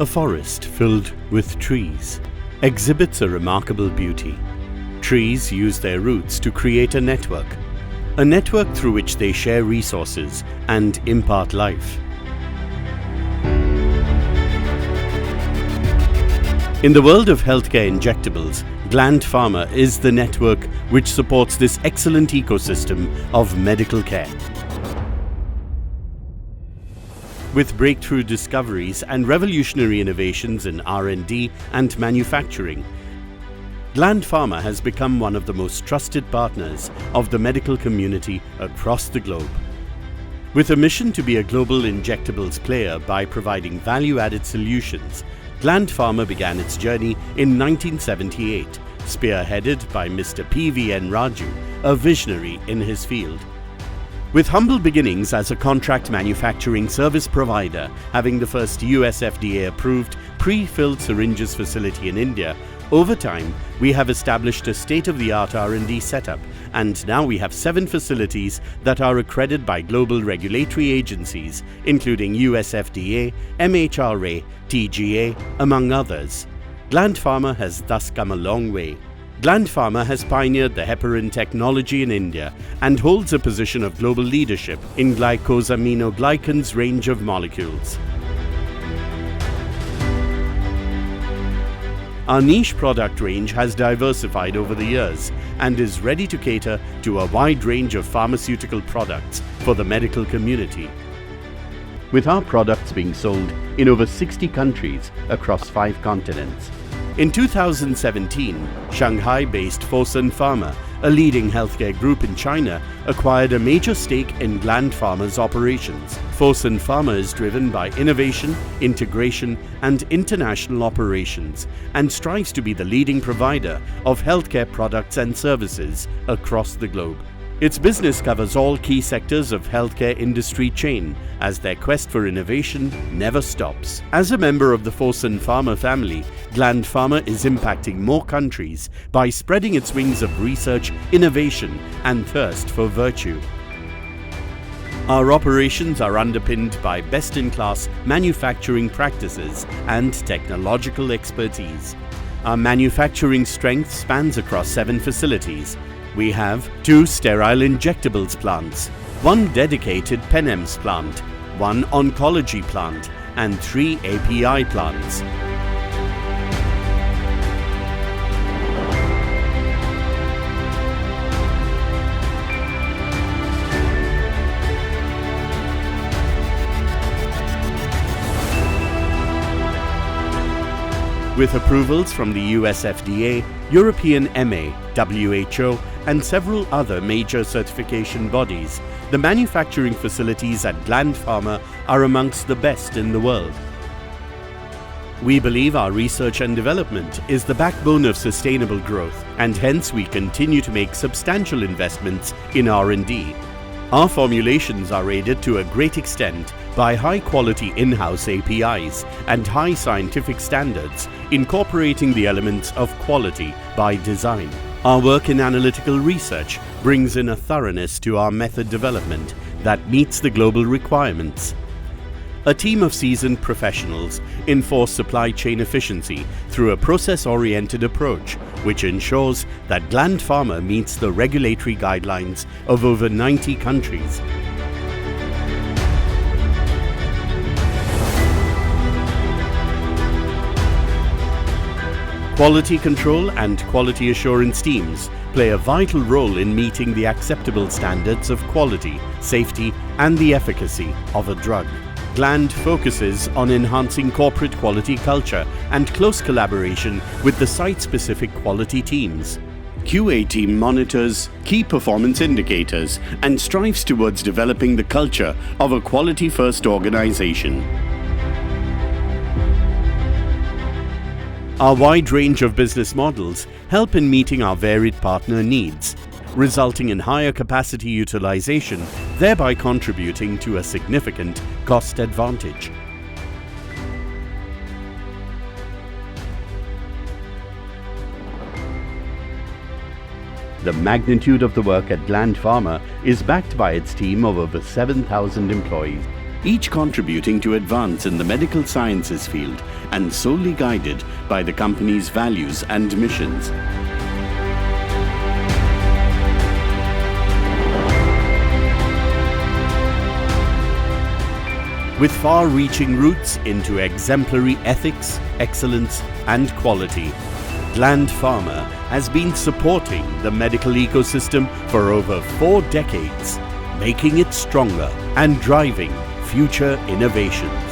A forest filled with trees exhibits a remarkable beauty. Trees use their roots to create a network through which they share resources and impart life. In the world of healthcare injectables, Gland Pharma is the network which supports this excellent ecosystem of medical care. With breakthrough discoveries and revolutionary innovations in R&D and manufacturing, Gland Pharma has become one of the most trusted partners of the medical community across the globe. With a mission to be a global injectables player by providing value-added solutions, Gland Pharma began its journey in 1978, spearheaded by Mr. P.V.N. Raju, a visionary in his field. With humble beginnings as a contract manufacturing service provider, having the first US FDA-approved pre-filled syringes facility in India, over time we have established a state-of-the-art R&D setup, and now we have 7 facilities that are accredited by global regulatory agencies, including US FDA, MHRA, TGA, among others. Gland Pharma has thus come a long way. Gland Pharma has pioneered the heparin technology in India and holds a position of global leadership in glycosaminoglycans range of molecules. Our niche product range has diversified over the years and is ready to cater to a wide range of pharmaceutical products for the medical community. With our products being sold in over 60 countries across 5 continents. In 2017, Shanghai-based Fosun Pharma, a leading healthcare group in China, acquired a major stake in Gland Pharma's operations. Fosun Pharma is driven by innovation, integration, and international operations, and strives to be the leading provider of healthcare products and services across the globe. Its business covers all key sectors of healthcare industry chain, as their quest for innovation never stops. As a member of the Fosun Pharma family, Gland Pharma is impacting more countries by spreading its wings of research, innovation, and thirst for virtue. Our operations are underpinned by best-in-class manufacturing practices and technological expertise. Our manufacturing strength spans across 7 facilities. We have 2 sterile injectables plants, 1 dedicated PENEMS plant, 1 oncology plant, and 3 API plants. With approvals from the US FDA, European EMA, WHO, and several other major certification bodies, the manufacturing facilities at Gland Pharma are amongst the best in the world. We believe our research and development is the backbone of sustainable growth, and hence we continue to make substantial investments in R&D. Our formulations are aided to a great extent by high-quality in-house APIs and high scientific standards, incorporating the elements of quality by design. Our work in analytical research brings in a thoroughness to our method development that meets the global requirements. A team of seasoned professionals enforce supply chain efficiency through a process-oriented approach, which ensures that Gland Pharma meets the regulatory guidelines of over 90 countries. Quality control and quality assurance teams play a vital role in meeting the acceptable standards of quality, safety, and the efficacy of a drug. Gland focuses on enhancing corporate quality culture and close collaboration with the site-specific quality teams. QA team monitors key performance indicators and strives towards developing the culture of a quality-first organization. Our wide range of business models help in meeting our varied partner needs, resulting in higher capacity utilization, thereby contributing to a significant cost advantage. The magnitude of the work at Gland Pharma is backed by its team of over 7,000 employees. each contributing to advance in the medical sciences field and solely guided by the company's values and missions. With far-reaching roots into exemplary ethics, excellence and quality, Gland Pharma has been supporting the medical ecosystem for over 4 decades, making it stronger and driving future innovations.